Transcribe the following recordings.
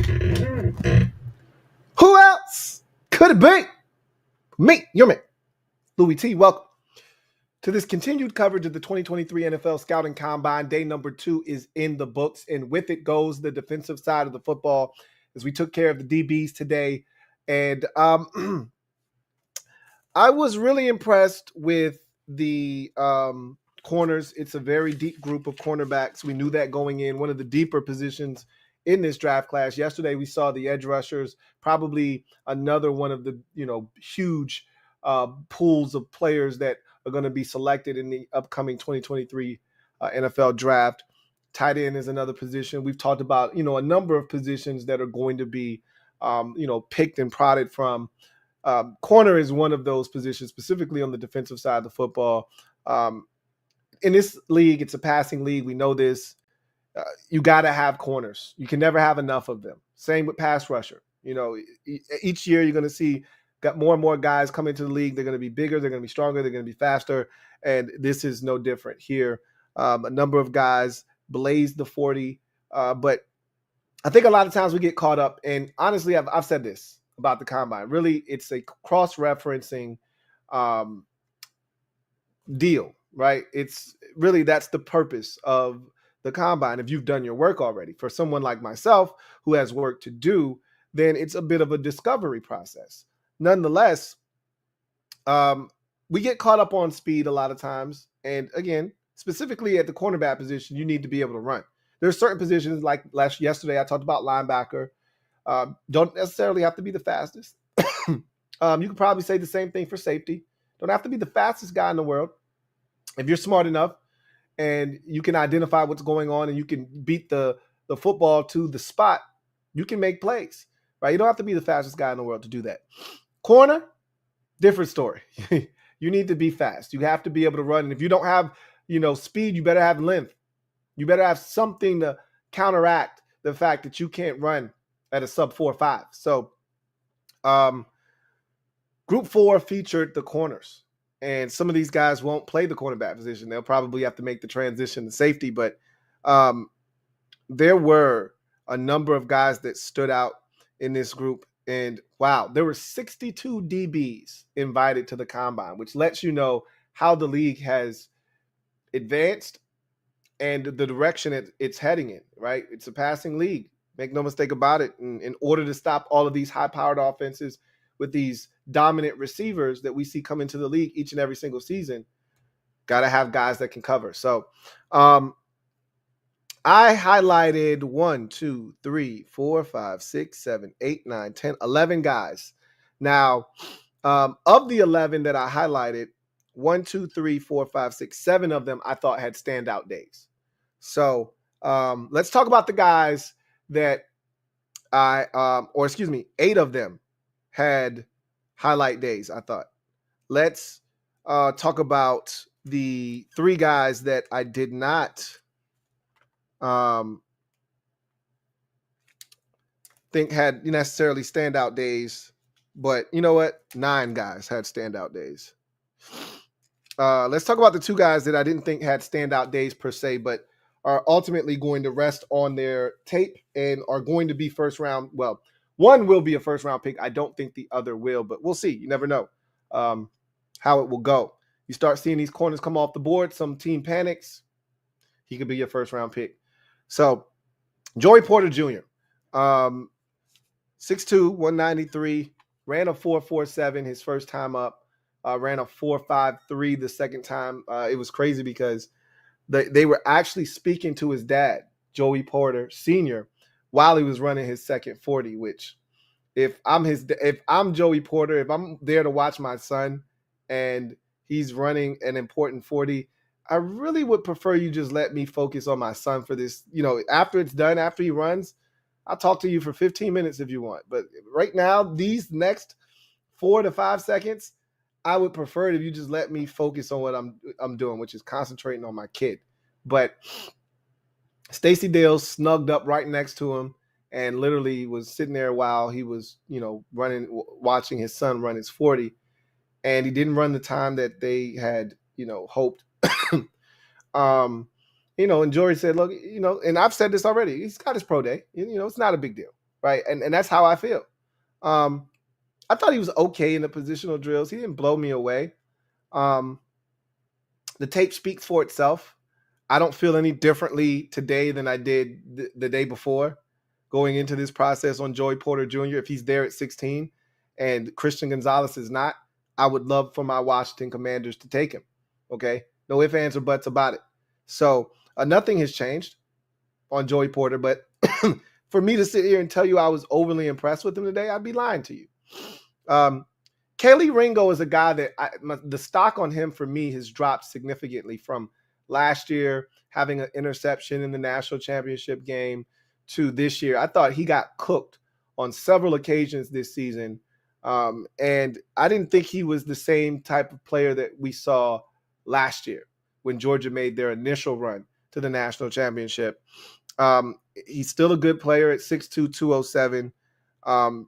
Who else could it be? Me, your man, Louie T. Welcome to this continued coverage of the 2023 NFL Scouting Combine. Day number 2 is in the books, and with it goes the defensive side of the football as we took care of the DBs today. And I was really impressed with the corners. It's a very deep group of cornerbacks. We knew that going in, one of the deeper positions in this draft class. Yesterday, we saw the edge rushers, probably another one of the huge pools of players that are going to be selected in the upcoming 2023 NFL draft. Tight end is another position. We've talked about a number of positions that are going to be picked and prodded from. Corner is one of those positions, specifically on the defensive side of the football. In this league, it's a passing league. We know this. You got to have corners. You can never have enough of them. Same with pass rusher. Each year you're going to see got more and more guys come into the league. They're going to be bigger. They're going to be stronger. They're going to be faster. And this is no different here. A number of guys blaze the 40. But I think a lot of times we get caught up. And honestly, I've said this about the combine. Really, it's a cross-referencing deal, right? It's really, that's the purpose of the combine. If you've done your work already, for someone like myself who has work to do, then it's a bit of a discovery process. Nonetheless, we get caught up on speed a lot of times. And again, specifically at the cornerback position, you need to be able to run. There's certain positions like yesterday, I talked about linebacker. Don't necessarily have to be the fastest. You can probably say the same thing for safety. Don't have to be the fastest guy in the world. If you're smart enough and you can identify what's going on and you can beat the football to the spot, you can make plays, right? You don't have to be the fastest guy in the world to do that. Corner, different story. You need to be fast. You have to be able to run. And if you don't have, speed, you better have length. You better have something to counteract the fact that you can't run at a sub 4.5. So Group 4 featured the corners. And some of these guys won't play the cornerback position. They'll probably have to make the transition to safety. But there were a number of guys that stood out in this group. And wow, there were 62 DBs invited to the combine, which lets you know how the league has advanced and the direction it's heading in, right? It's a passing league. Make no mistake about it. In order to stop all of these high-powered offenses with these dominant receivers that we see come into the league each and every single season, got to have guys that can cover. So I highlighted 1, 2, 3, 4, 5, 6, 7, 8, 9, 10, 11 guys. Now, of the 11 that I highlighted, 1, 2, 3, 4, 5, 6, 7 of them I thought had standout days. So let's talk about the guys that 8 of them had highlight days, I thought. Let's talk about the 3 guys that I did not think had necessarily standout days, but you know what? 9 guys had standout days. Let's talk about the 2 guys that I didn't think had standout days per se, but are ultimately going to rest on their tape and are going to be first round. Well, one will be a first round pick. I don't think the other will, but we'll see. You never know how it will go. You start seeing these corners come off the board. Some team panics. He could be your first round pick. So Joey Porter Jr., 6'2", 193, ran a 4.47 his first time up, ran a 4.53 the second time. It was crazy because they were actually speaking to his dad, Joey Porter Sr., while he was running his second 40, which if I'm Joey Porter, if I'm there to watch my son and he's running an important 40, I really would prefer you just let me focus on my son for this. After it's done, after he runs, I'll talk to you for 15 minutes if you want. But right now, these next 4 to 5 seconds, I would prefer if you just let me focus on what I'm doing, which is concentrating on my kid. But Stacey Dale snugged up right next to him and literally was sitting there while he was, watching his son run his 40. And he didn't run the time that they had, hoped. And Jory said, look, and I've said this already, he's got his pro day. It's not a big deal. right? And that's how I feel. I thought he was okay in the positional drills. He didn't blow me away. Um, the tape speaks for itself. I don't feel any differently today than I did the day before going into this process on Joey Porter Jr. If he's there at 16 and Christian Gonzalez is not, I would love for my Washington Commanders to take him. Okay? No ifs, ands, or buts about it. So nothing has changed on Joey Porter, but for me to sit here and tell you I was overly impressed with him today, I'd be lying to you. Kelee Ringo is a guy that the stock on him for me has dropped significantly from last year having an interception in the national championship game to this year. I thought he got cooked on several occasions this season. And I didn't think he was the same type of player that we saw last year when Georgia made their initial run to the national championship. He's still a good player at 6'2", 207.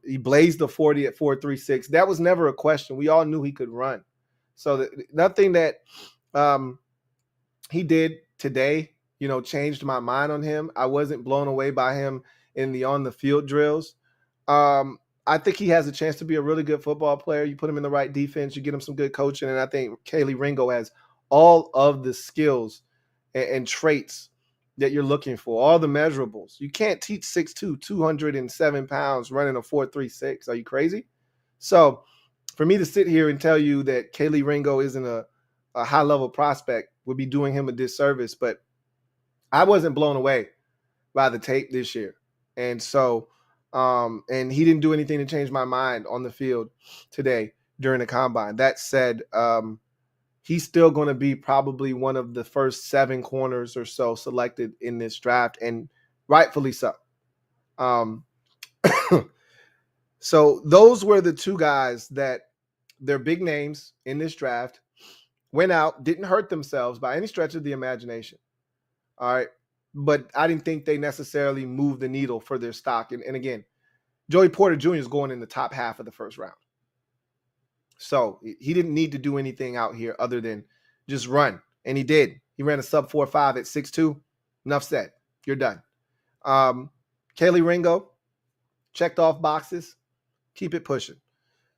He blazed the 40 at 4.36. That was never a question. We all knew he could run. So nothing that he did today, changed my mind on him. I wasn't blown away by him in the on the field drills. I think he has a chance to be a really good football player. You put him in the right defense, you get him some good coaching, and I think Kelee Ringo has all of the skills and traits that you're looking for, all the measurables. You can't teach 6'2", 207 pounds running a 4.36. Are you crazy? So for me to sit here and tell you that Kelee Ringo isn't a high-level prospect would be doing him a disservice, but I wasn't blown away by the tape this year. And so, and he didn't do anything to change my mind on the field today during the combine. That said, he's still going to be probably one of the first 7 corners or so selected in this draft, and rightfully so. So those were the 2 guys that they're big names in this draft, went out, didn't hurt themselves by any stretch of the imagination. All right. But I didn't think they necessarily moved the needle for their stock. And again, Joey Porter Jr. is going in the top half of the first round. So he didn't need to do anything out here other than just run. And he did. He ran a sub 4.5 at 6'2". Enough said. You're done. Kelee Ringo, checked off boxes. Keep it pushing.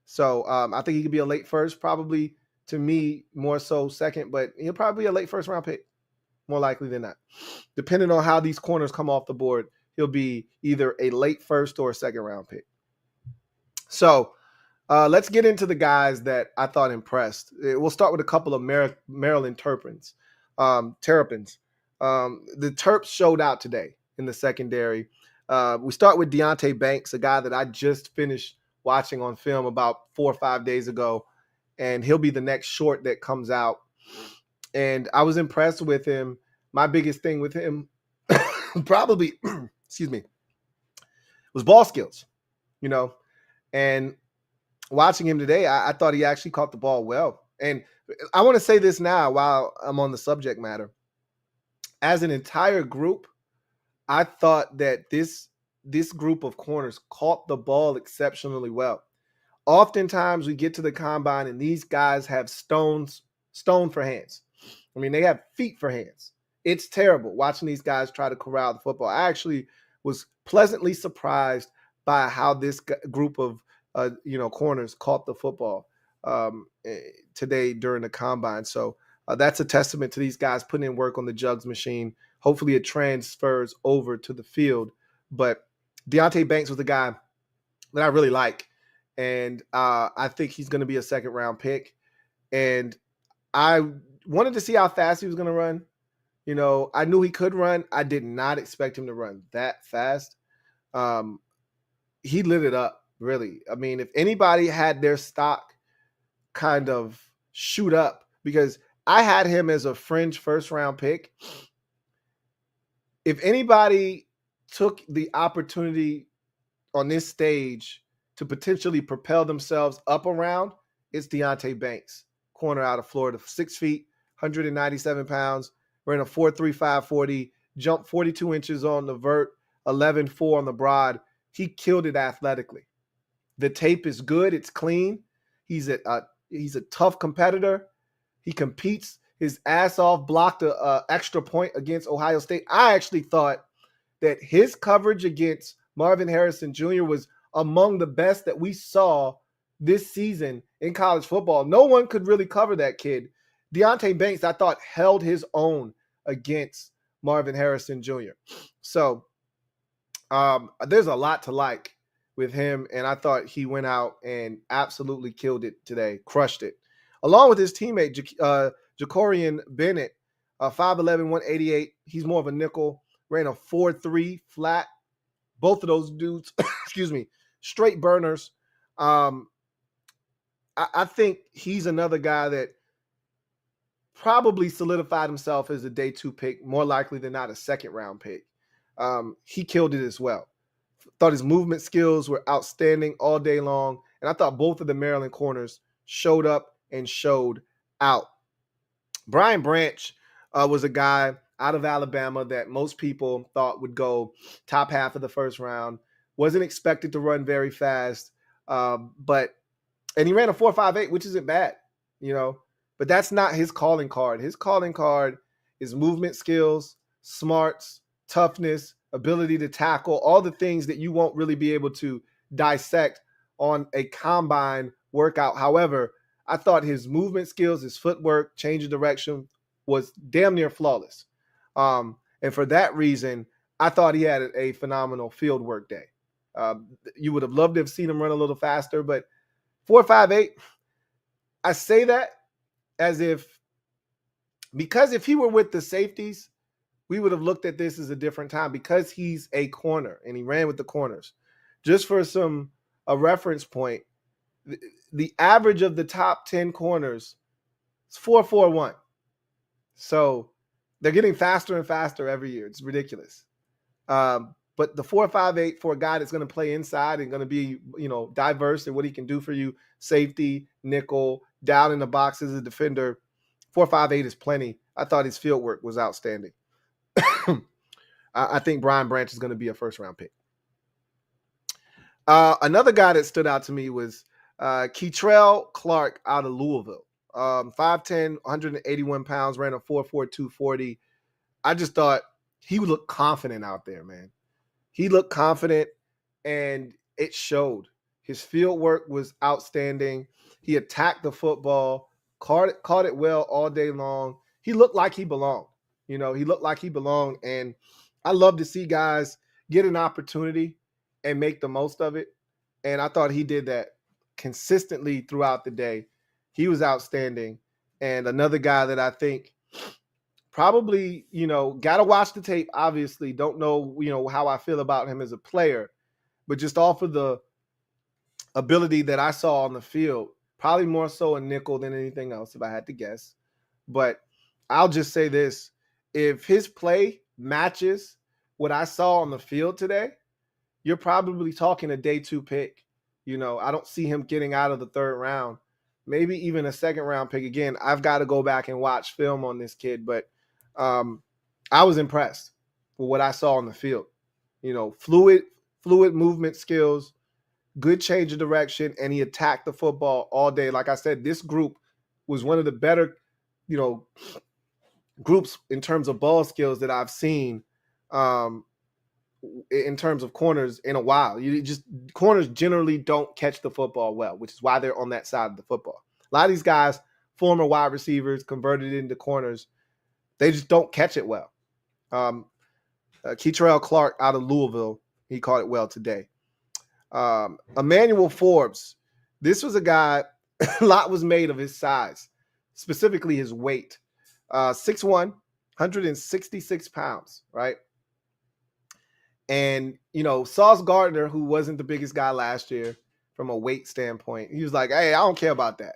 So I think he could be a late first, probably to me more so second, but he'll probably be a late first round pick, more likely than not. Depending on how these corners come off the board, he'll be either a late first or a second round pick. So let's get into the guys that I thought impressed. We'll start with a couple of Maryland Terrapins. The Terps showed out today in the secondary. We start with Deonte Banks, a guy that I just finished watching on film about 4 or 5 days ago, and he'll be the next short that comes out. And I was impressed with him. My biggest thing with him probably, was ball skills, and watching him today, I thought he actually caught the ball well. And I want to say this now while I'm on the subject matter. As an entire group, I thought that this group of corners caught the ball exceptionally well. Oftentimes we get to the combine and these guys have stone for hands. I mean, they have feet for hands. It's terrible watching these guys try to corral the football. I actually was pleasantly surprised by how this group of corners caught the football today during the combine. So that's a testament to these guys putting in work on the jugs machine. Hopefully it transfers over to the field. But Deonte Banks was the guy that I really like. And I think he's going to be a second round pick. And I wanted to see how fast he was going to run. I knew he could run. I did not expect him to run that fast. He lit it up, really. I mean, if anybody had their stock kind of shoot up, because I had him as a fringe first round pick. If anybody took the opportunity on this stage to potentially propel themselves up around, it's Deonte Banks, corner out of Florida, 6 feet, 197 pounds, ran a 4.35 40, jumped 42 inches on the vert, 11.4 on the broad. He killed it athletically. The tape is good. It's clean. He's a tough competitor. He competes his ass off, blocked an extra point against Ohio State. I actually thought that his coverage against Marvin Harrison Jr. was among the best that we saw this season in college football. No one could really cover that kid. Deonte Banks, I thought, held his own against Marvin Harrison Jr. So there's a lot to like with him, and I thought he went out and absolutely killed it today, crushed it. Along with his teammate, Jacorian Bennett, 5'11", 188. He's more of a nickel, ran a 4.3 flat. Both of those dudes, excuse me, straight burners. I think he's another guy that probably solidified himself as a day 2 pick, more likely than not a second-round pick. He killed it as well. Thought his movement skills were outstanding all day long, and I thought both of the Maryland corners showed up and showed out. Brian Branch was a guy out of Alabama that most people thought would go top half of the first round. Wasn't expected to run very fast, and he ran a 4.58, which isn't bad, but that's not his calling card. His calling card is movement skills, smarts, toughness, ability to tackle, all the things that you won't really be able to dissect on a combine workout. However, I thought his movement skills, his footwork, change of direction was damn near flawless. And for that reason, I thought he had a phenomenal field work day. You would have loved to have seen him run a little faster, but 4.58, I say that because if he were with the safeties, we would have looked at this as a different time because he's a corner and he ran with the corners. Just for a reference point, the average of the top 10 corners is 4.41. So they're getting faster and faster every year. It's ridiculous. But the 4.58 for a guy that's going to play inside and going to be, diverse in what he can do for you, safety, nickel, down in the box as a defender, 4.58 is plenty. I thought his field work was outstanding. I think Brian Branch is going to be a first-round pick. Another guy that stood out to me was Keitrell Clark out of Louisville. 5'10", 181 pounds, ran a 4.4 240. I just thought he would look confident out there, man. He looked confident, and it showed. His field work was outstanding. He attacked the football, caught it well all day long. He looked like he belonged. He looked like he belonged, and I love to see guys get an opportunity and make the most of it, and I thought he did that consistently throughout the day. He was outstanding, and another guy that I think probably, got to watch the tape, obviously. Don't know, how I feel about him as a player, but just off of the ability that I saw on the field, probably more so a nickel than anything else, if I had to guess. But I'll just say this. If his play matches what I saw on the field today, you're probably talking a day 2 pick. I don't see him getting out of the third round, maybe even a second round pick. Again, I've got to go back and watch film on this kid, but I was impressed with what I saw on the field. Fluid movement skills, good change of direction, and he attacked the football all day. Like I said, this group was one of the better, groups in terms of ball skills that I've seen in terms of corners in a while. Corners generally don't catch the football well, which is why they're on that side of the football. A lot of these guys, former wide receivers, converted into corners, they just don't catch it well. Keitrell Clark out of Louisville, he caught it well today. Emmanuel Forbes, this was a guy, a lot was made of his size, specifically his weight. 6'1", 166 pounds, right? And, Sauce Gardner, who wasn't the biggest guy last year from a weight standpoint, he was like, hey, I don't care about that.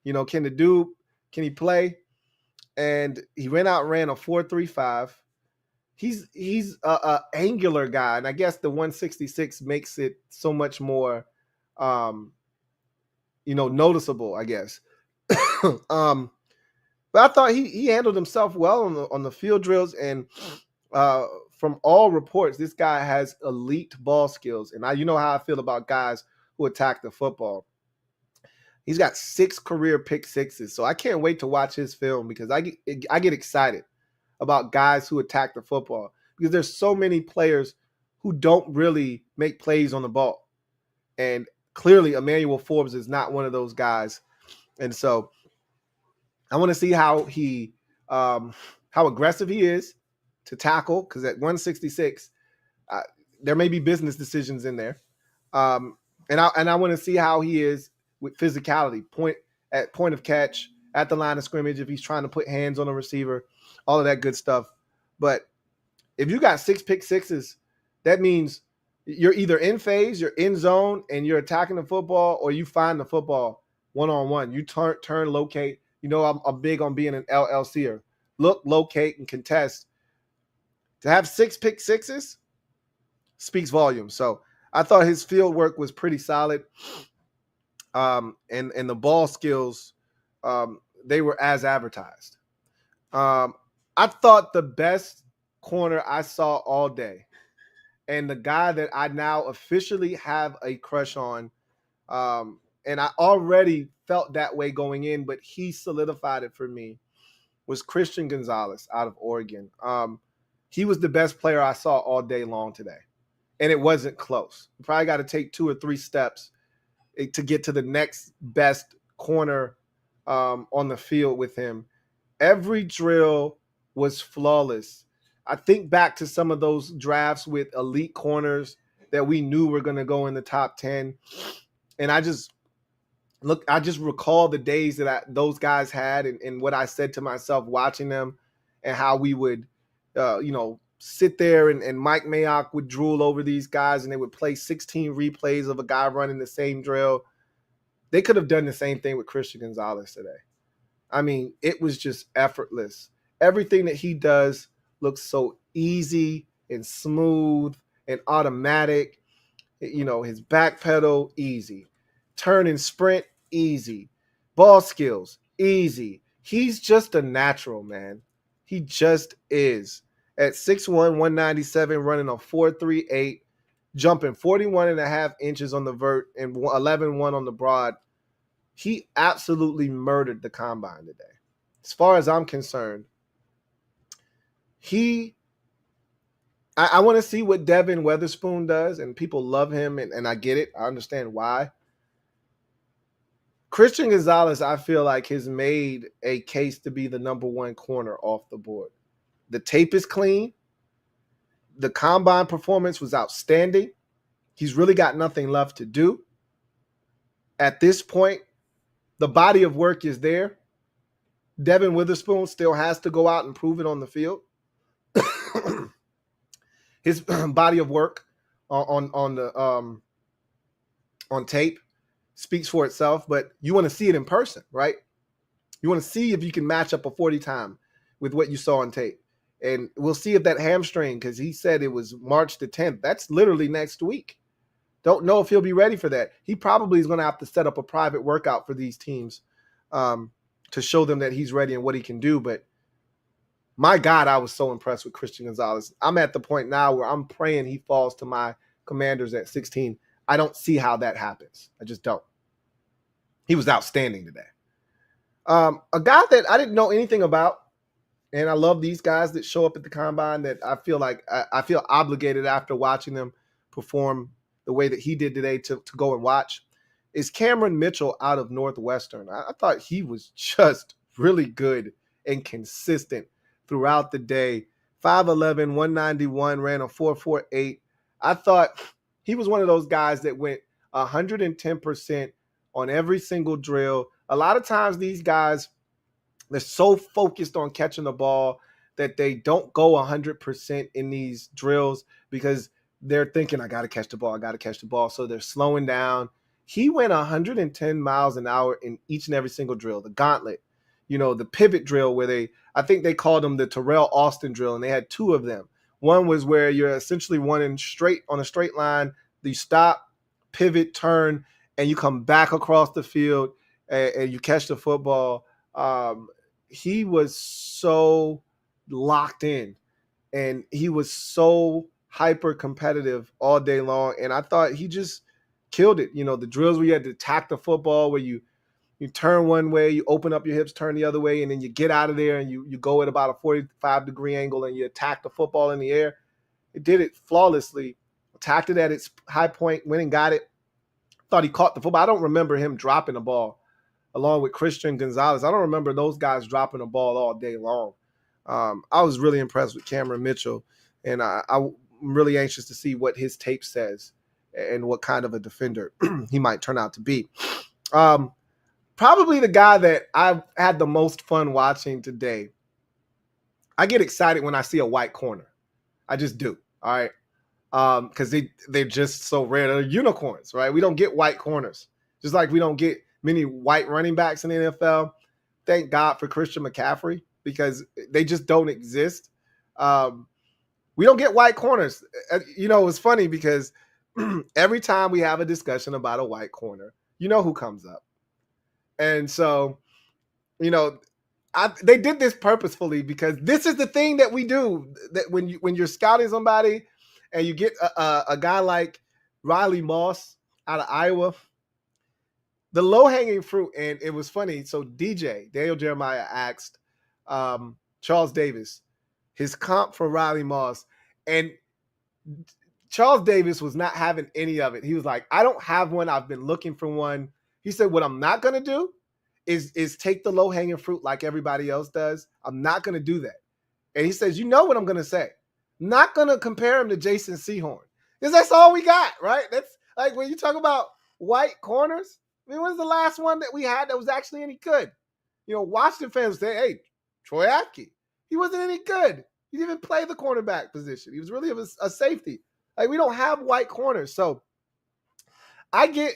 Can he play? And he ran a 4.35. He's a angular guy, and I guess the 166 makes it so much more, noticeable, I guess. But I thought he handled himself well on the field drills, and from all reports, this guy has elite ball skills. And you know how I feel about guys who attack the football. He's got 6 career pick sixes, so I can't wait to watch his film because I get excited about guys who attack the football because there's so many players who don't really make plays on the ball. And clearly Emmanuel Forbes is not one of those guys. And so I want to see how how aggressive he is to tackle, because at 166, there may be business decisions in there. And I want to see how he is with physicality, point of catch, at the line of scrimmage, if he's trying to put hands on a receiver, all of that good stuff. But if you got 6 pick sixes, that means you're either in phase, you're in zone, and you're attacking the football, or you find the football one-on-one. You turn, locate. You know, I'm big on being an LLCer. Look, locate, and contest. To have 6 pick sixes speaks volumes. So I thought his field work was pretty solid. And the ball skills, they were as advertised. I thought the best corner I saw all day, and the guy that I now officially have a crush on, and I already felt that way going in, but he solidified it for me, was Christian Gonzalez out of Oregon. He was the best player I saw all day long today, and it wasn't close. You probably got to take 2 or 3 steps to get to the next best corner on the field with him. Every drill was flawless. I think back to some of those drafts with elite corners that we knew were going to go in the top 10. And I just recall the days that those guys had, and what I said to myself watching them, and how we would, sit there and Mike Mayock would drool over these guys, and they would play 16 replays of a guy running the same drill. They could have done the same thing with Christian Gonzalez today. I mean, it was just effortless. Everything that he does looks so easy and smooth and automatic. You know, his back pedal, easy. Turn and sprint, easy. Ball skills, easy. He's just a natural, man. He just is. At 6'1", 197, running a 4.38, jumping 41.5 inches on the vert and 11.1 on the broad. He absolutely murdered the combine today. As far as I'm concerned, I want to see what Devin Weatherspoon does, and people love him, and I get it. I understand why. Christian Gonzalez, I feel like, has made a case to be the number 1 corner off the board. The tape is clean. The combine performance was outstanding. He's really got nothing left to do. At this point, the body of work is there. Devin Witherspoon still has to go out and prove it on the field. His body of work on tape speaks for itself, but you want to see it in person, right? You want to see if you can match up a 40 time with what you saw on tape. And we'll see if that hamstring, because he said it was March the 10th. That's literally next week. Don't know if he'll be ready for that. He probably is going to have to set up a private workout for these teams to show them that he's ready and what he can do. But my God, I was so impressed with Christian Gonzalez. I'm at the point now where I'm praying he falls to my Commanders at 16. I don't see how that happens. I just don't. He was outstanding today. A guy that I didn't know anything about, and I love these guys that show up at the combine, that I feel like I feel obligated after watching them perform the way that he did today to go and watch, is Cameron Mitchell out of Northwestern. I thought he was just really good and consistent throughout the day. 5'11", 191, ran a 4.48. I thought he was one of those guys that went 110% on every single drill. A lot of times these guys, they're so focused on catching the ball that they don't go 100% in these drills, because they're thinking, I got to catch the ball. So they're slowing down. He went 110 miles an hour in each and every single drill. The gauntlet, the pivot drill, where I think they called them the Terrell Austin drill, and they had 2 of them. One was where you're essentially running straight on a straight line. You stop, pivot, turn, and you come back across the field and you catch the football. He was so locked in, and he was so hyper competitive all day long. And I thought he just killed it. The drills where you had to attack the football, where you turn one way, you open up your hips, turn the other way, and then you get out of there and you go at about a 45-degree angle and you attack the football in the air. It did it flawlessly. attacked it at its high point, went and got it. Thought he caught the football. I don't remember him dropping the ball along with Christian Gonzalez. I don't remember those guys dropping the ball all day long. I was really impressed with Cameron Mitchell, and I'm really anxious to see what his tape says and what kind of a defender he might turn out to be. Probably the guy that I've had the most fun watching today. I get excited when I see a white corner. I just do. All right. Because they're just so rare. They're unicorns, right? We don't get white corners. Just like we don't get many white running backs in the NFL. Thank God for Christian McCaffrey, because they just don't exist. We don't get white corners. You know, it's funny because every time we have a discussion about a white corner, you know who comes up. And so, you know, they did this purposefully, because this is the thing that we do. That when you're scouting somebody and you get a guy like Riley Moss out of Iowa, the low-hanging fruit, and it was funny. So Daniel Jeremiah asked Charles Davis his comp for Riley Moss, and Charles Davis was not having any of it. He was like, I don't have one. I've been looking for one. He said, what I'm not going to do is take the low-hanging fruit like everybody else does. I'm not going to do that. And he says, you know what I'm going to say. I'm not going to compare him to Jason Sehorn, because that's all we got, right? That's like when you talk about white corners. I mean, when's the last one that we had that was actually any good? You know, Washington fans say, hey, Troy Apke. He wasn't any good. He didn't even play the cornerback position. He was really a safety. Like, we don't have white corners. So I get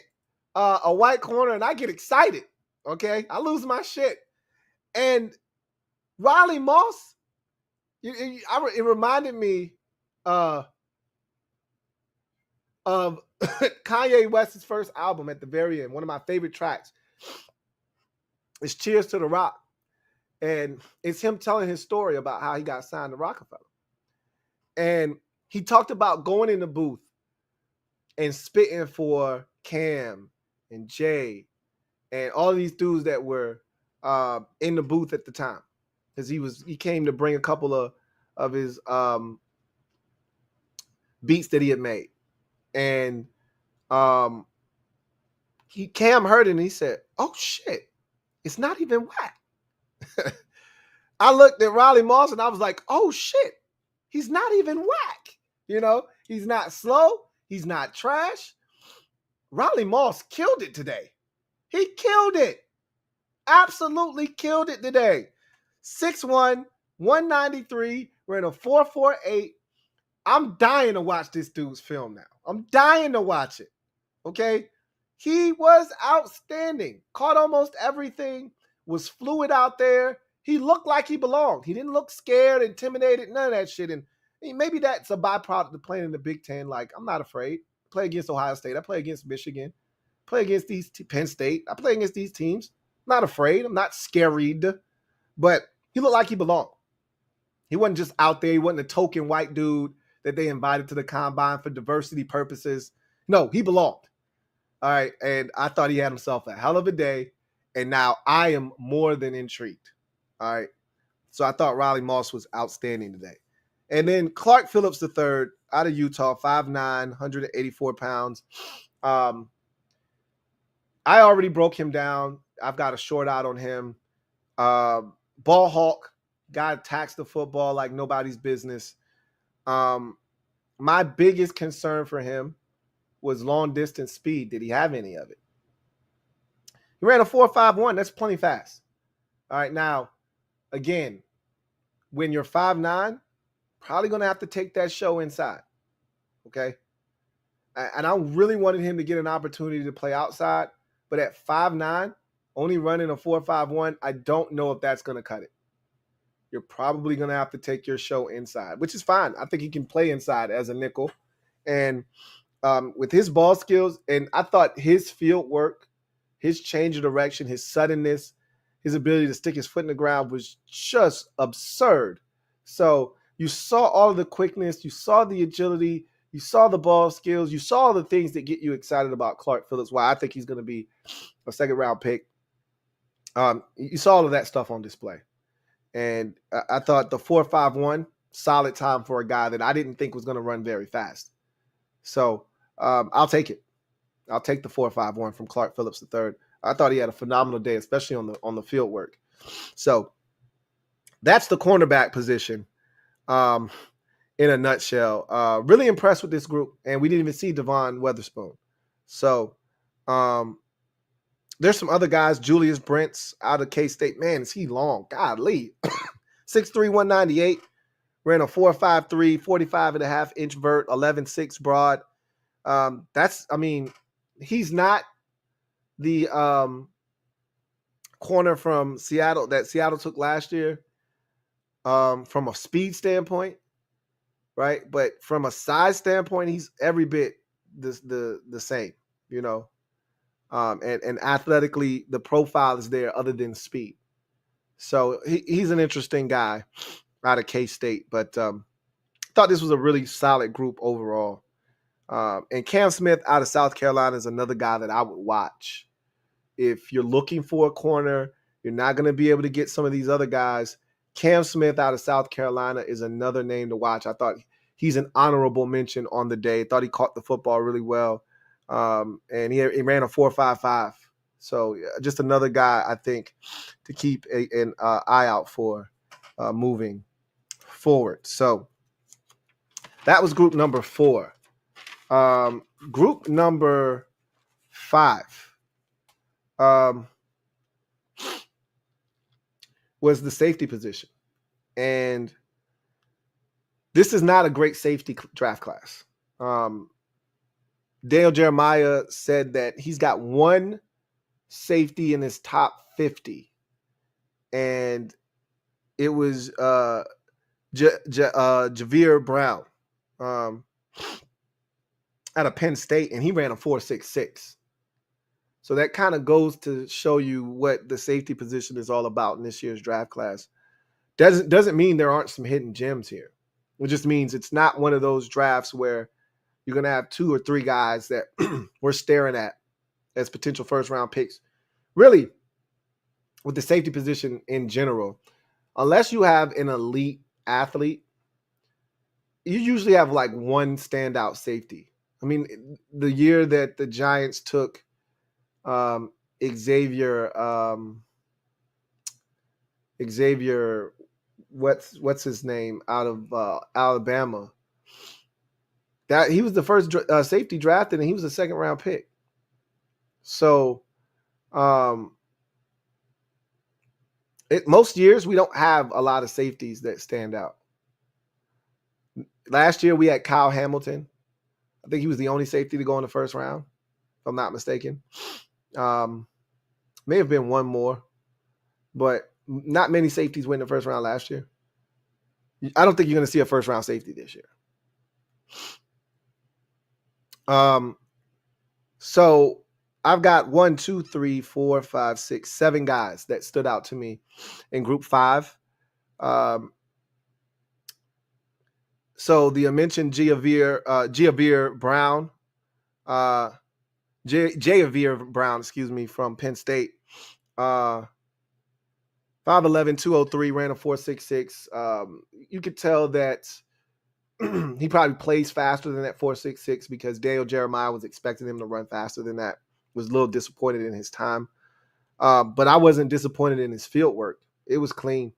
a white corner and I get excited. Okay. I lose my shit. And Riley Moss, it reminded me of Kanye West's first album at the very end. One of my favorite tracks is Cheers to the Rock. And it's him telling his story about how he got signed to Rockefeller. And he talked about going in the booth and spitting for Cam and Jay and all these dudes that were in the booth at the time. Because he came to bring a couple of his beats that he had made. And Cam heard it and he said, oh shit, it's not even whack. I looked at Riley Moss and I was like, oh shit, he's not even whack. You know, he's not slow. He's not trash. Riley Moss killed it today. He killed it. Absolutely killed it today. 6'1", 193, ran a 4.48. I'm dying to watch this dude's film now. I'm dying to watch it. Okay? He was outstanding. Caught almost everything. Was fluid out there. He looked like he belonged. He didn't look scared, intimidated, none of that shit. And maybe that's a byproduct of playing in the Big Ten. Like, I'm not afraid. I play against Ohio State. I play against Michigan. I play against Penn State. I play against these teams. I'm not afraid. I'm not scared. But he looked like he belonged. He wasn't just out there. He wasn't a token white dude that they invited to the combine for diversity purposes. No, he belonged. All right. And I thought he had himself a hell of a day. And now I am more than intrigued. All right. So I thought Riley Moss was outstanding today. And then Clark Phillips III out of Utah, 5'9", 184 pounds. I already broke him down. I've got a short out on him. Ball hawk, guy attacks the football like nobody's business. My biggest concern for him was long distance speed. Did he have any of it? He ran a 4.51. That's plenty fast. All right. Now, again, when you're 5'9", probably going to have to take that show inside. Okay. And I really wanted him to get an opportunity to play outside. But at 5'9", only running a 4.51, I don't know if that's going to cut it. You're probably going to have to take your show inside, which is fine. I think he can play inside as a nickel. And with his ball skills, and I thought his field work, his change of direction, his suddenness, his ability to stick his foot in the ground was just absurd. So you saw all of the quickness, you saw the agility, you saw the ball skills, you saw all the things that get you excited about Clark Phillips, why I think he's going to be a second-round pick. You saw all of that stuff on display. And I thought the 4.51, solid time for a guy that I didn't think was going to run very fast. So I'll take it. I'll take the 4.51 from Clark Phillips III. I thought he had a phenomenal day, especially on the field work. So that's the cornerback position in a nutshell. Really impressed with this group, and we didn't even see Devon Weatherspoon. So there's some other guys. Julius Brents out of K-State. Man, is he long? Godly. 6'3", 198. Ran a 4.53, 45.5-inch vert, 11.6 broad. He's not the corner from Seattle that Seattle took last year from a speed standpoint, right? But from a size standpoint, he's every bit the same, you know. And athletically, the profile is there other than speed. So he's an interesting guy out of K-State, but thought this was a really solid group overall. And Cam Smith out of South Carolina is another guy that I would watch. If you're looking for a corner, you're not going to be able to get some of these other guys. Cam Smith out of South Carolina is another name to watch. I thought he's an honorable mention on the day. Thought he caught the football really well. And he ran a 4.55. So just another guy, I think, to keep an eye out for moving forward. So that was group number 4. Group number 5 was the safety position. And this is not a great safety draft class. Dale Jeremiah said that he's got one safety in his top 50. And it was Javier Brown out of Penn State, and he ran a 4.66. So that kind of goes to show you what the safety position is all about in this year's draft class. Doesn't mean there aren't some hidden gems here. It just means it's not one of those drafts where you're going to have 2 or 3 guys that we're staring at as potential first-round picks. Really, with the safety position in general, unless you have an elite athlete, you usually have like one standout safety. I mean, the year that the Giants took Xavier, what's his name, out of Alabama, that he was the first safety drafted, and he was a second-round pick. So most years we don't have a lot of safeties that stand out. Last year we had Kyle Hamilton. I think he was the only safety to go in the first round, if I'm not mistaken. May have been one more, but not many safeties went in the first round last year. I don't think you're going to see a first-round safety this year. So I've got 1, 2, 3, 4, 5, 6, 7 guys that stood out to me in group 5. So the mentioned Javier Brown, Javier Brown, from Penn State. 5'11", 203, ran a 4.66. You could tell that he probably plays faster than that 4.66 because Daniel Jeremiah was expecting him to run faster than that. Was a little disappointed in his time. But I wasn't disappointed in his field work. It was clean.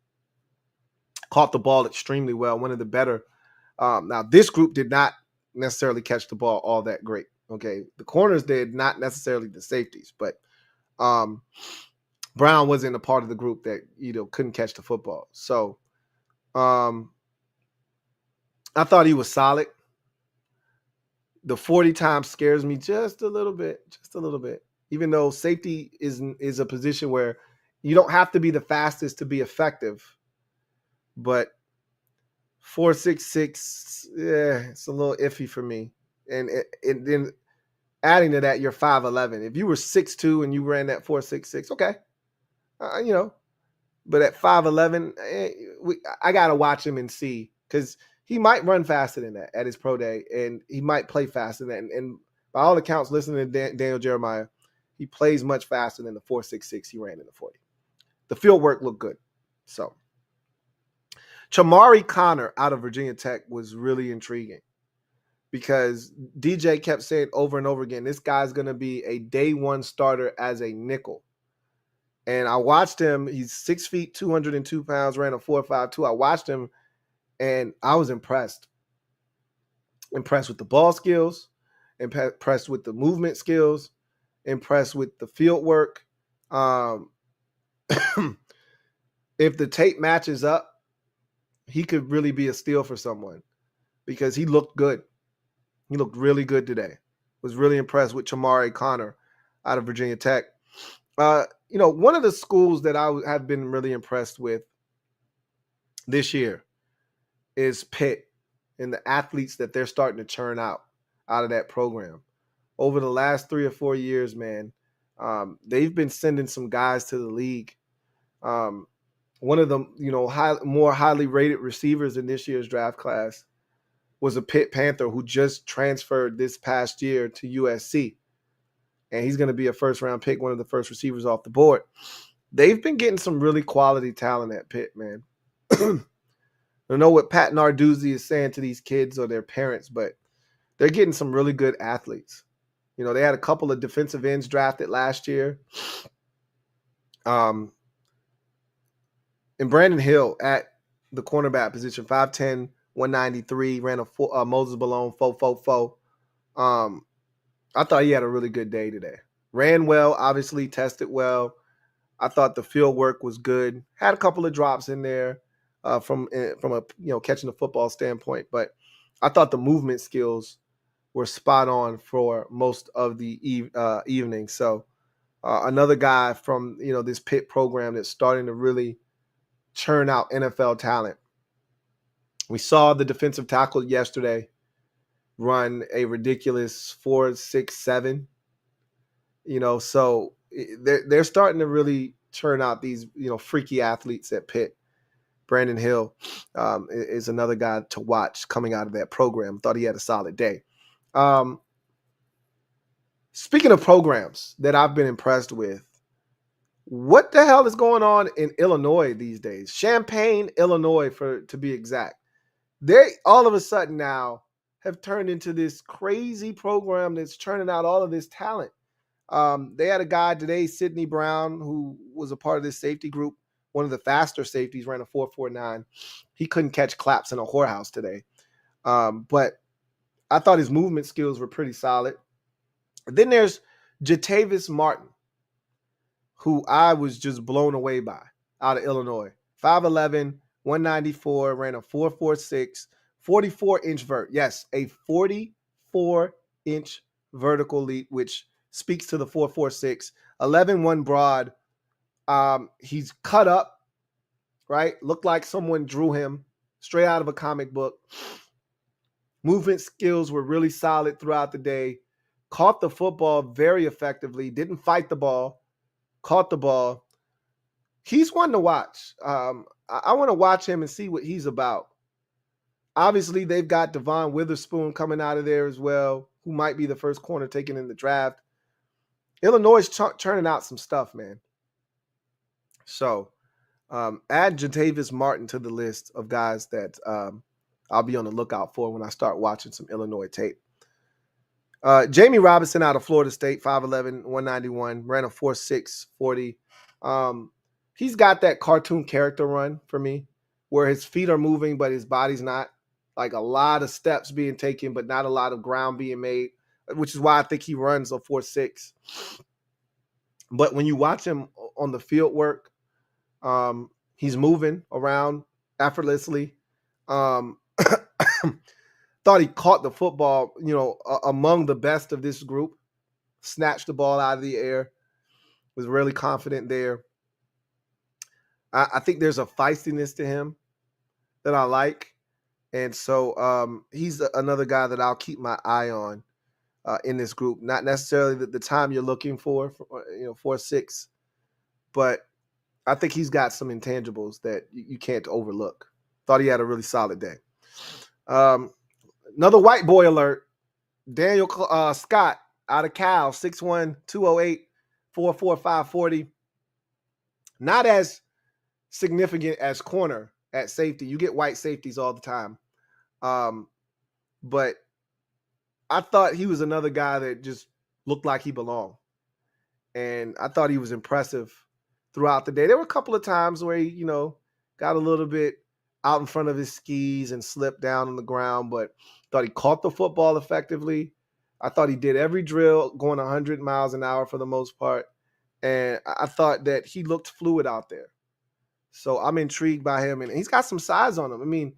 Caught the ball extremely well. One of the better. Now, this group did not necessarily catch the ball all that great. Okay, the corners did, not necessarily the safeties, but Brown wasn't a part of the group that couldn't catch the football. So I thought he was solid. The 40 times scares me just a little bit, even though safety is a position where you don't have to be the fastest to be effective. But 4.66, it's a little iffy for me. And then adding to that, you're 5'11". If you were 6'2" and you ran that 4.66, okay, But at 5'11", I gotta watch him and see, because he might run faster than that at his pro day, and he might play faster than that. And by all accounts, listening to Daniel Jeremiah, he plays much faster than the 4.66 he ran in the 40. The field work looked good. So Chamari Connor out of Virginia Tech was really intriguing. because DJ kept saying over and over again, this guy's going to be a day one starter as a nickel. And I watched him. He's 6 feet, 202 pounds, ran a 4.52. I watched him, and I was impressed. Impressed with the ball skills, impressed with the movement skills, impressed with the field work. If the tape matches up, he could really be a steal for someone because he looked good. He looked really good today. Was really impressed with Chamari Connor out of Virginia Tech. One of the schools that I have been really impressed with this year is Pitt and the athletes that they're starting to churn out of that program. Over the last 3 or 4 years, man, they've been sending some guys to the league. One of the more highly rated receivers in this year's draft class was a Pitt Panther who just transferred this past year to USC. And he's going to be a first-round pick, one of the first receivers off the board. They've been getting some really quality talent at Pitt, man. I don't know what Pat Narduzzi is saying to these kids or their parents, but they're getting some really good athletes. They had a couple of defensive ends drafted last year. And Brandon Hill at the cornerback position, 5'10", 193, ran a Moses Malone 4.44. I thought he had a really good day today. Ran well, obviously tested well. I thought the field work was good. Had a couple of drops in there from a catching the football standpoint, but I thought the movement skills were spot on for most of the evening. So another guy from this Pitt program that's starting to really churn out NFL talent. We saw the defensive tackle yesterday run a ridiculous 4.67. So they're starting to really churn out these freaky athletes at Pitt. Brandon Hill is another guy to watch coming out of that program. Thought he had a solid day. Speaking of programs that I've been impressed with, what the hell is going on in Illinois these days? Champaign, Illinois, to be exact. They all of a sudden now have turned into this crazy program that's churning out all of this talent. They had a guy today, Sidney Brown, who was a part of this safety group, one of the faster safeties, ran a 4.49. He couldn't catch claps in a whorehouse today. But I thought his movement skills were pretty solid. Then there's Jatavis Martin, who I was just blown away by out of Illinois. 5'11", 194, ran a 4.46, 44-inch vert. Yes, a 44-inch vertical leap, which speaks to the 4.46, 11.1 broad. He's cut up, right? Looked like someone drew him straight out of a comic book. Movement skills were really solid throughout the day. Caught the football very effectively. Didn't fight the ball. Caught the ball. He's one to watch. I want to watch him and see what he's about. Obviously, they've got Devon Witherspoon coming out of there as well, who might be the first corner taken in the draft. Illinois is churning out some stuff, man. So add Jatavis Martin to the list of guys that I'll be on the lookout for when I start watching some Illinois tape. Jamie Robinson out of Florida State, 5'11", 191, ran a 4.6 40. He's got that cartoon character run for me, where his feet are moving, but his body's not. Like a lot of steps being taken, but not a lot of ground being made, which is why I think he runs a 4.6. But when you watch him on the field work, he's moving around effortlessly. Thought he caught the football, among the best of this group. Snatched the ball out of the air. Was really confident there. I think there's a feistiness to him that I like. And so he's another guy that I'll keep my eye on in this group. Not necessarily the time you're looking for 4.6, but I think he's got some intangibles that you can't overlook. Thought he had a really solid day. Another white boy alert. Daniel Scott out of Cal, 6'1", 208, 4.45 40. Not as significant as corner at safety. You get white safeties all the time. But I thought he was another guy that just looked like he belonged. And I thought he was impressive throughout the day. There were a couple of times where he, got a little bit out in front of his skis and slipped down on the ground, but thought he caught the football effectively. I thought he did every drill going 100 miles an hour for the most part. And I thought that he looked fluid out there. So I'm intrigued by him. And he's got some size on him. I mean,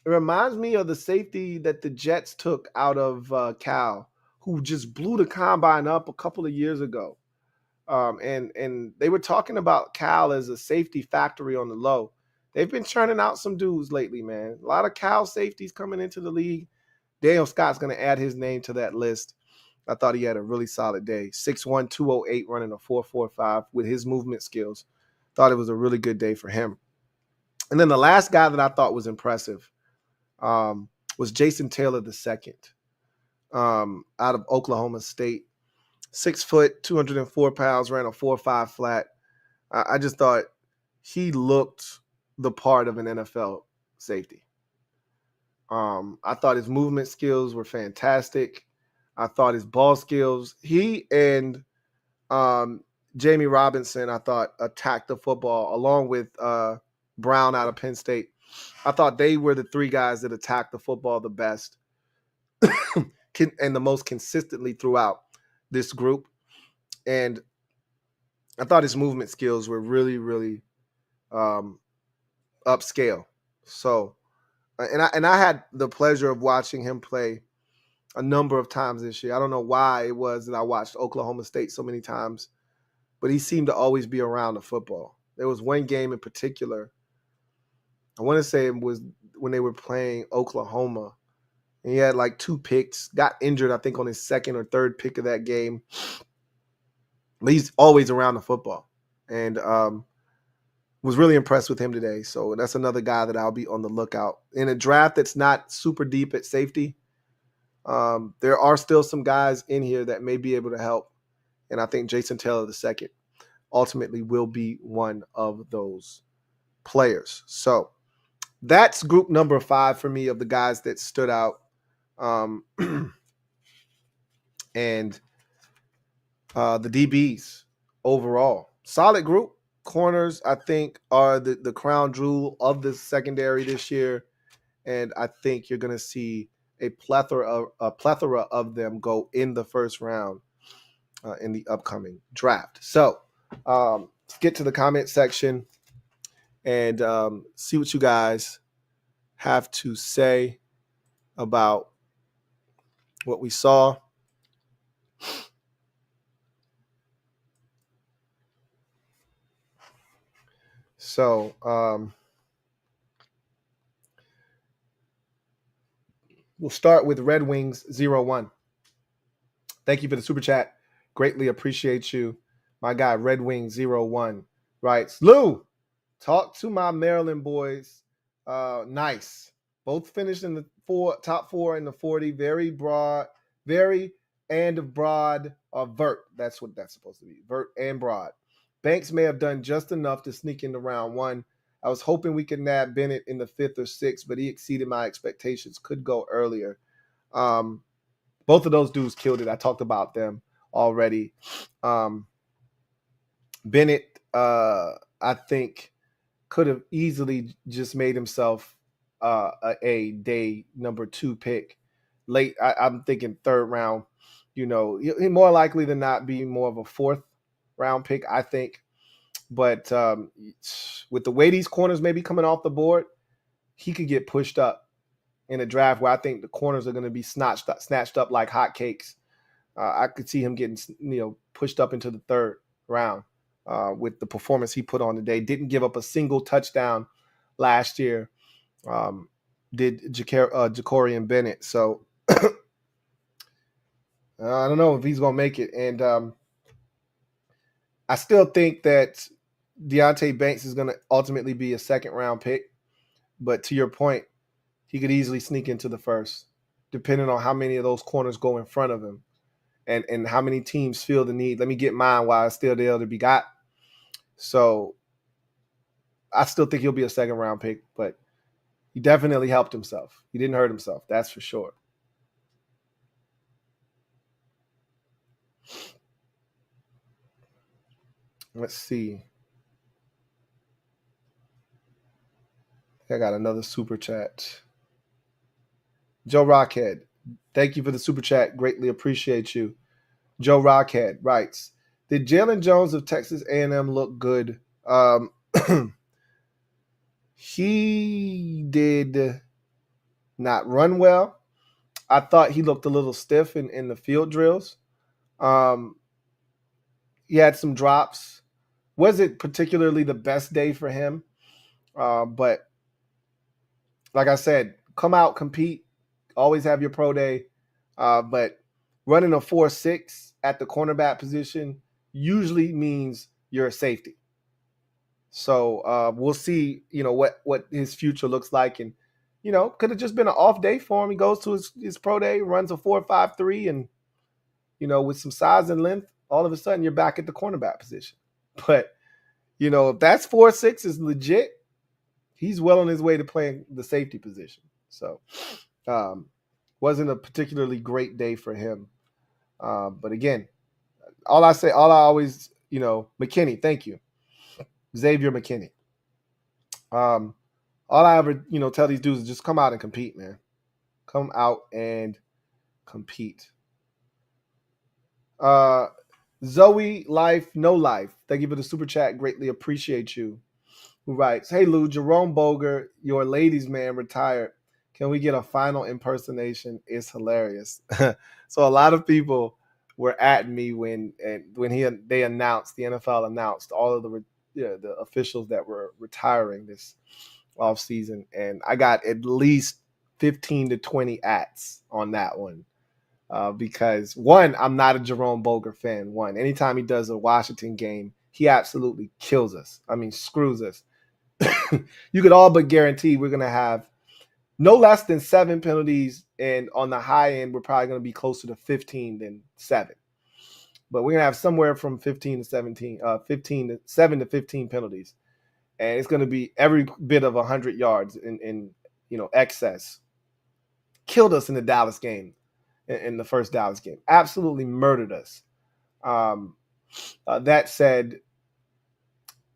it reminds me of the safety that the Jets took out of Cal, who just blew the combine up a couple of years ago. And they were talking about Cal as a safety factory on the low. They've been churning out some dudes lately, man. A lot of Cal safeties coming into the league. Daniel Scott's going to add his name to that list. I thought he had a really solid day. 6'1", 208, running a 4.45 with his movement skills. Thought it was a really good day for him. And then the last guy that I thought was impressive was Jason Taylor II out of Oklahoma State. 6 foot, 204 pounds, ran a 4.5 flat. I just thought he looked the part of an NFL safety. I thought his movement skills were fantastic. I thought his ball skills, he and Jamie Robinson, I thought attacked the football along with Brown out of Penn State. I thought they were the three guys that attacked the football the best and the most consistently throughout this group. And I thought his movement skills were really, really upscale. So, and I had the pleasure of watching him play a number of times this year. I don't know why it was that I watched Oklahoma State so many times, but he seemed to always be around the football. There was one game in particular, I want to say it was when they were playing Oklahoma, and he had like 2 picks, got injured, I think, on his second or third pick of that game. But he's always around the football, and was really impressed with him today. So that's another guy that I'll be on the lookout. In a draft that's not super deep at safety, there are still some guys in here that may be able to help, and I think Jason Taylor II ultimately will be one of those players. So that's group number 5 for me of the guys that stood out. And the DBs overall, solid group. Corners, I think, are the crown jewel of the secondary this year, and I think you're going to see a plethora of them go in the first round in the upcoming draft. So let's get to the comment section and see what you guys have to say about what we saw. So we'll start with Red Wings 01. Thank you for the super chat. Greatly appreciate you. My guy, Red Wings 01, writes, Lou, talk to my Maryland boys. Nice. Both finished in the top 4 in the 40. Very broad, vert. That's what that's supposed to be. Vert and broad. Banks may have done just enough to sneak into round 1. I was hoping we could nab Bennett in the 5th or 6th, but he exceeded my expectations. Could go earlier. Both of those dudes killed it. I talked about them already. Bennett, I think, could have easily just made himself a day number 2 pick. Late, I'm thinking 3rd round. He more likely than not be more of a 4th round pick, I think. But with the way these corners may be coming off the board, he could get pushed up in a draft where I think the corners are going to be snatched up like hotcakes. I could see him getting pushed up into the 3rd round with the performance he put on today. Didn't give up a single touchdown last year. Did Jacorian Bennett. So I don't know if he's going to make it. And I still think that Deonte Banks is going to ultimately be a 2nd round pick. But to your point, he could easily sneak into the 1st, depending on how many of those corners go in front of him and how many teams feel the need. Let me get mine while it's still there to be got. So I still think he'll be a 2nd round pick, but he definitely helped himself. He didn't hurt himself. That's for sure. Let's see. I got another super chat. Joe Rockhead, thank you for the super chat. Greatly appreciate you. Joe Rockhead writes, did Jalen Jones of Texas A&M look good? He did not run well. I thought he looked a little stiff in the field drills. He had some drops. Wasn't particularly the best day for him. But like I said, come out, compete, always have your pro day. But running a 4.6 at the cornerback position usually means you're a safety. So we'll see, what his future looks like. And, could have just been an off day for him. He goes to his pro day, runs a 4.53, and, with some size and length, all of a sudden you're back at the cornerback position. But, if that's 4.6 is legit, he's well on his way to playing the safety position. So wasn't a particularly great day for him. But again, all I always, McKinney, thank you. Xavier McKinney. All I ever, tell these dudes is just come out and compete, man. Come out and compete. Zoe Life, No Life. Thank you for the super chat. Greatly appreciate you. Who writes, hey, Lou, Jerome Boger, your ladies' man, retired. Can we get a final impersonation? It's hilarious. So a lot of people were at me when they announced, the NFL announced all of the officials that were retiring this offseason, and I got at least 15 to 20 ats on that one. Because one, I'm not a Jerome Boger fan. One, anytime he does a Washington game, he absolutely kills us. I mean, screws us. You could all but guarantee we're going to have no less than 7 penalties, and on the high end, we're probably going to be closer to 15 than 7. But we're going to have somewhere from 15 to 17, 15 to 7 to 15 penalties, and it's going to be every bit of 100 yards in excess. Killed us in the Dallas game, in the first Dallas game. Absolutely murdered us. That said,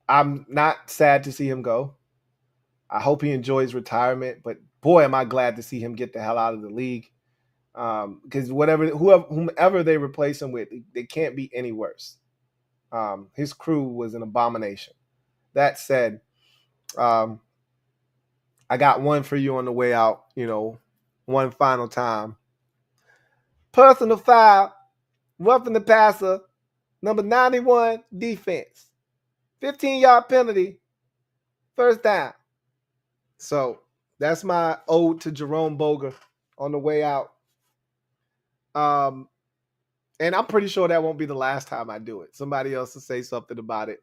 I'm not sad to see him go. I hope he enjoys retirement, but boy, am I glad to see him get the hell out of the league. Because whomever they replace him with, they can't be any worse. His crew was an abomination. That said, I got one for you on the way out, one final time. Personal foul, roughing the passer, number 91, defense. 15-yard penalty, first down. So that's my ode to Jerome Boger on the way out. And I'm pretty sure that won't be the last time I do it. Somebody else will say something about it.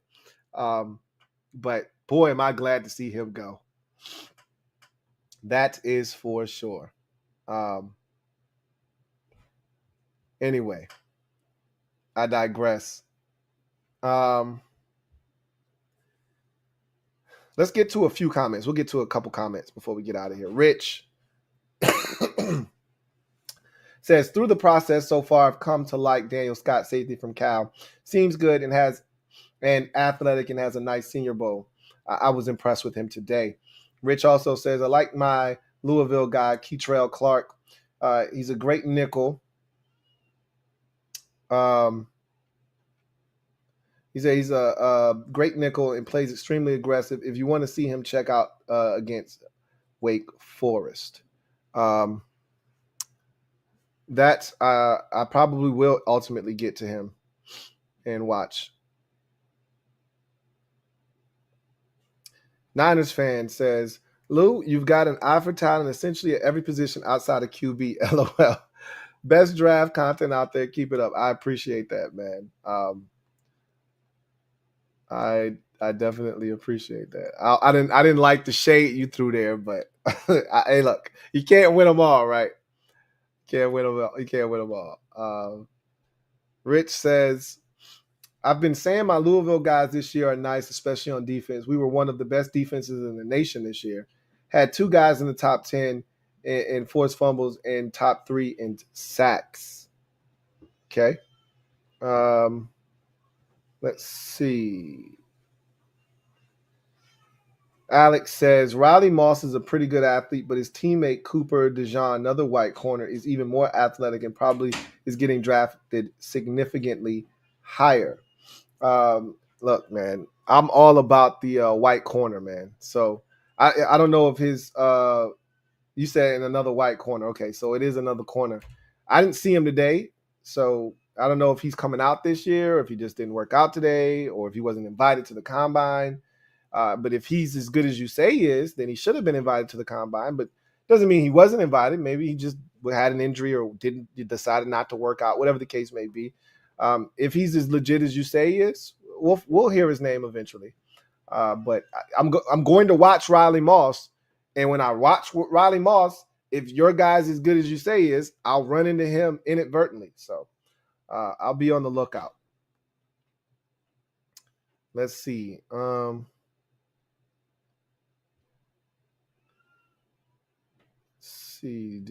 But boy, am I glad to see him go. That is for sure. Anyway, I digress. Let's get to a few comments. We'll get to a couple comments before we get out of here. Rich says, through the process so far, I've come to like Daniel Scott, safety from Cal. Seems good and athletic and has a nice Senior Bowl. I was impressed with him today. Rich also says, I like my Louisville guy, Keitrell Clark. He's a great nickel. He said he's a great nickel and plays extremely aggressive. If you want to see him, check out against Wake Forest. That I probably will ultimately get to him and watch. Niners fan says, Lou, you've got an eye for talent essentially at every position outside of QB. LOL. Best draft content out there. Keep it up. I appreciate that, man. I definitely appreciate that. I didn't like the shade you threw there, but hey, look, you can't win them all, right? You can't win them all. Rich says, I've been saying my Louisville guys this year are nice, especially on defense. We were one of the best defenses in the nation this year. Had 2 guys in the top 10 in forced fumbles and top 3 in sacks. Okay. Let's see. Alex says Riley Moss is a pretty good athlete, but his teammate Cooper DeJean, another white corner, is even more athletic and probably is getting drafted significantly higher. Look, man, I'm all about the white corner, man. So I don't know if his you said in another white corner. Okay, so it is another corner. I didn't see him today, so I don't know if he's coming out this year, or if he just didn't work out today, or if he wasn't invited to the combine. But if he's as good as you say he is, then he should have been invited to the combine. But doesn't mean he wasn't invited. Maybe he just had an injury or decided not to work out, whatever the case may be. If he's as legit as you say he is, we'll hear his name eventually. But I'm going to watch Riley Moss, and when I watch Riley Moss, if your guy's as good as you say he is, I'll run into him inadvertently. So I'll be on the lookout. Let's see. See. I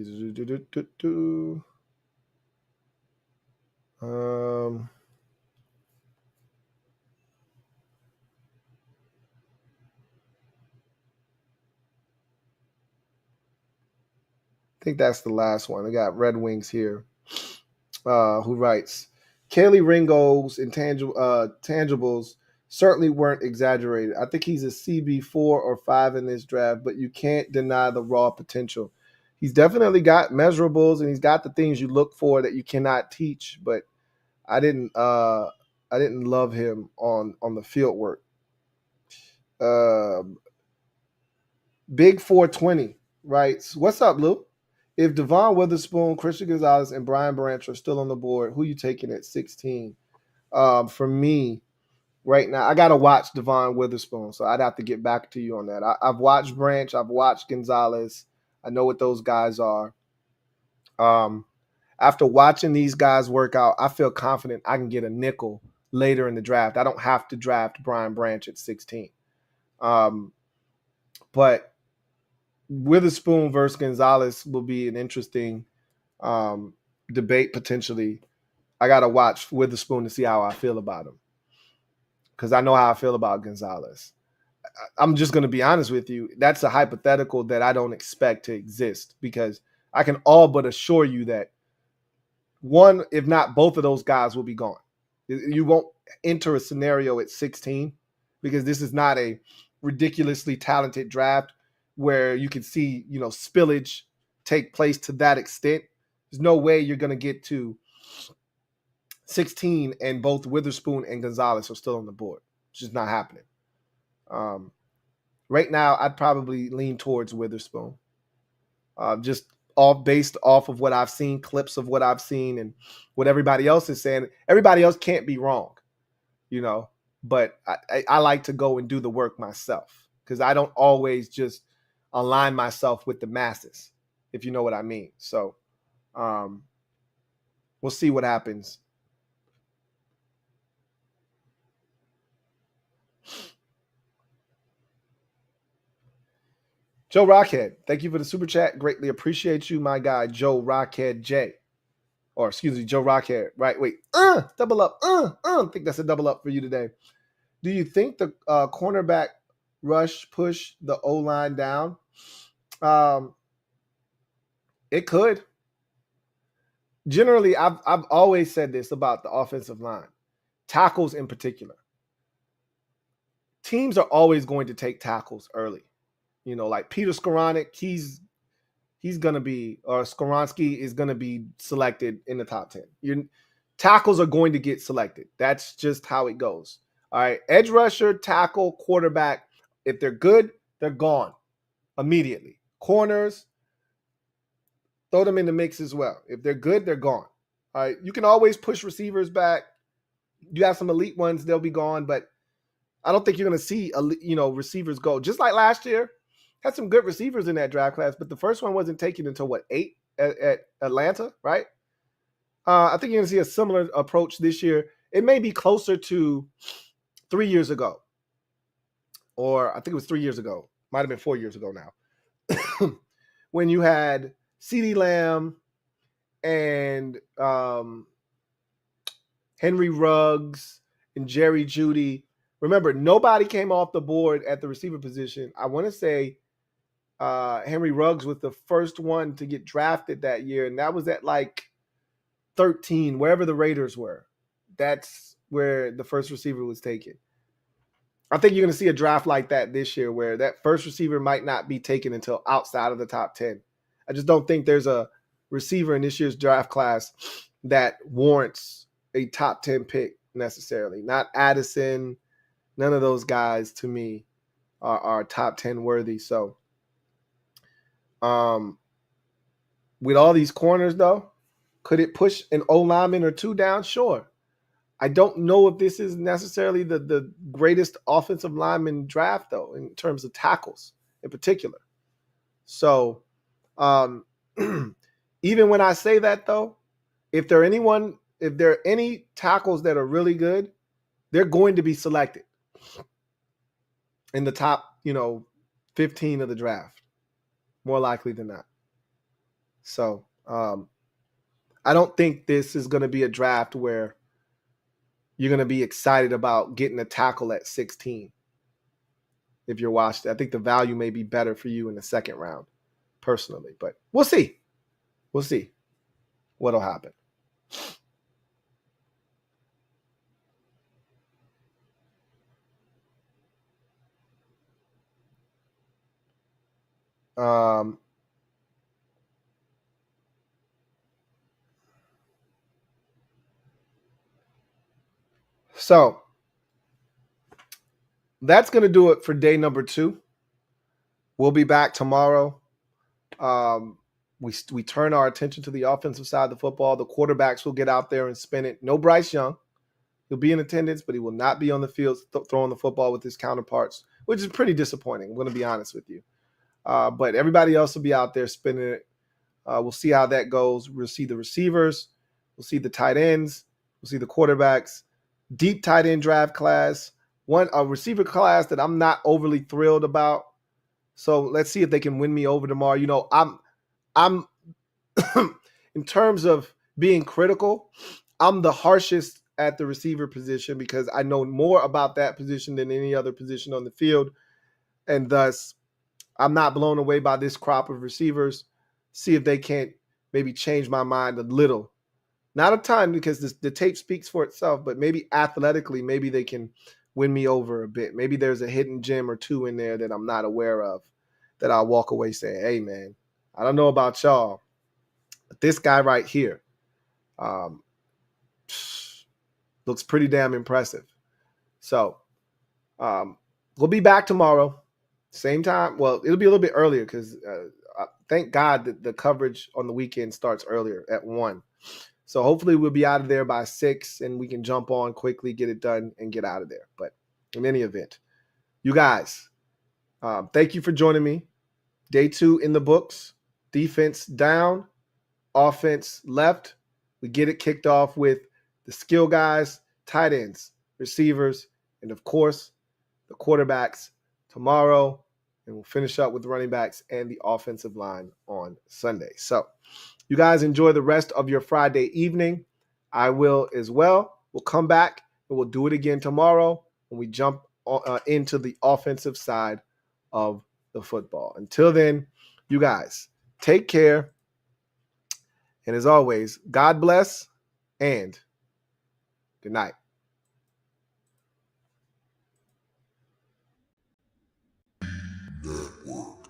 think that's the last one. I got Red Wings here, who writes, Kaylee Ringo's tangibles certainly weren't exaggerated. I think he's a CB4 or 5 in this draft, but you can't deny the raw potential. He's definitely got measurables, and he's got the things you look for that you cannot teach, but I didn't love him on the field work. Big 420 writes, what's up, Lou? If Devon Witherspoon, Christian Gonzalez, and Brian Branch are still on the board, who are you taking at 16? For me, right now, I got to watch Devon Witherspoon, so I'd have to get back to you on that. I've watched Branch. I've watched Gonzalez. I know what those guys are. After watching these guys work out, I feel confident I can get a nickel later in the draft. I don't have to draft Brian Branch at 16. But Witherspoon versus Gonzalez will be an interesting debate potentially. I got to watch Witherspoon to see how I feel about him, because I know how I feel about Gonzalez. I'm just going to be honest with you. That's a hypothetical that I don't expect to exist, because I can all but assure you that one, if not both of those guys will be gone. You won't enter a scenario at 16, because this is not a ridiculously talented draft where you can see, spillage take place to that extent. There's no way you're going to get to 16 and both Witherspoon and Gonzalez are still on the board. It's just not happening. Right now, I'd probably lean towards Witherspoon, just based off of what I've seen, clips of what I've seen, and what everybody else is saying. Everybody else can't be wrong, but I like to go and do the work myself, because I don't always just align myself with the masses, if you know what I mean. So we'll see what happens. Joe Rockhead, thank you for the super chat. Greatly appreciate you, my guy, Joe Rockhead J. Or excuse me, Joe Rockhead. Right, wait. Double up. I think that's a double up for you today. Do you think the cornerback rush push the O-line down? It could. Generally, I've always said this about the offensive line, tackles in particular. Teams are always going to take tackles early. Like Peter Skoranek, he's going to be, or Skoronski is going to be selected in the top 10. Your tackles are going to get selected. That's just how it goes. All right, edge rusher, tackle, quarterback, if they're good, they're gone immediately. Corners, throw them in the mix as well. If they're good, they're gone. All right, you can always push receivers back. You have some elite ones, they'll be gone, but I don't think you're going to see receivers go. Just like last year, had some good receivers in that draft class, but the first one wasn't taken until 8 at Atlanta, right? I think you're going to see a similar approach this year. It may be closer to 3 years ago, or I think it was 3 years ago. Might have been 4 years ago now, when you had CeeDee Lamb and Henry Ruggs and Jerry Jeudy. Remember, nobody came off the board at the receiver position. I want to say Henry Ruggs was the first one to get drafted that year, and that was at like 13, wherever the Raiders were. That's where the first receiver was taken. I think you're going to see a draft like that this year where that first receiver might not be taken until outside of the top 10. I just don't think there's a receiver in this year's draft class that warrants a top 10 pick necessarily. Not Addison. None of those guys to me are top 10 worthy. So with all these corners though, could it push an O lineman or two down? Sure. I don't know if this is necessarily the greatest offensive lineman draft, though, in terms of tackles in particular. So even when I say that, though, if there are any tackles that are really good, they're going to be selected in the top, 15 of the draft, more likely than not. So I don't think this is going to be a draft where you're going to be excited about getting a tackle at 16. If you're watching, I think the value may be better for you in the second round, personally. But we'll see. We'll see what'll happen. So that's going to do it for day number 2. We'll be back tomorrow. We turn our attention to the offensive side of the football. The quarterbacks will get out there and spin it. No Bryce Young. He'll be in attendance, but he will not be on the field throwing the football with his counterparts, which is pretty disappointing. I'm going to be honest with you. But everybody else will be out there spinning it. We'll see how that goes. We'll see the receivers. We'll see the tight ends. We'll see the quarterbacks. Deep tight end draft class. A receiver class that I'm not overly thrilled about. So let's see if they can win me over tomorrow. I'm in terms of being critical, I'm the harshest at the receiver position because I know more about that position than any other position on the field. And thus, I'm not blown away by this crop of receivers. See if they can't maybe change my mind a little. Not a ton because the tape speaks for itself, but maybe athletically, maybe they can win me over a bit. Maybe there's a hidden gem or two in there that I'm not aware of that I'll walk away saying, hey, man, I don't know about y'all, but this guy right here looks pretty damn impressive. So we'll be back tomorrow. Same time. Well, it'll be a little bit earlier because thank God that the coverage on the weekend starts earlier at 1. So hopefully we'll be out of there by 6 and we can jump on quickly, get it done, and get out of there. But in any event, you guys, thank you for joining me. Day 2 in the books. Defense down, offense left. We get it kicked off with the skill guys, tight ends, receivers, and of course, the quarterbacks tomorrow. And we'll finish up with the running backs and the offensive line on Sunday. So you guys enjoy the rest of your Friday evening. I will as well. We'll come back and we'll do it again tomorrow when we jump into the offensive side of the football. Until then, you guys take care. And as always, God bless and good night. Network.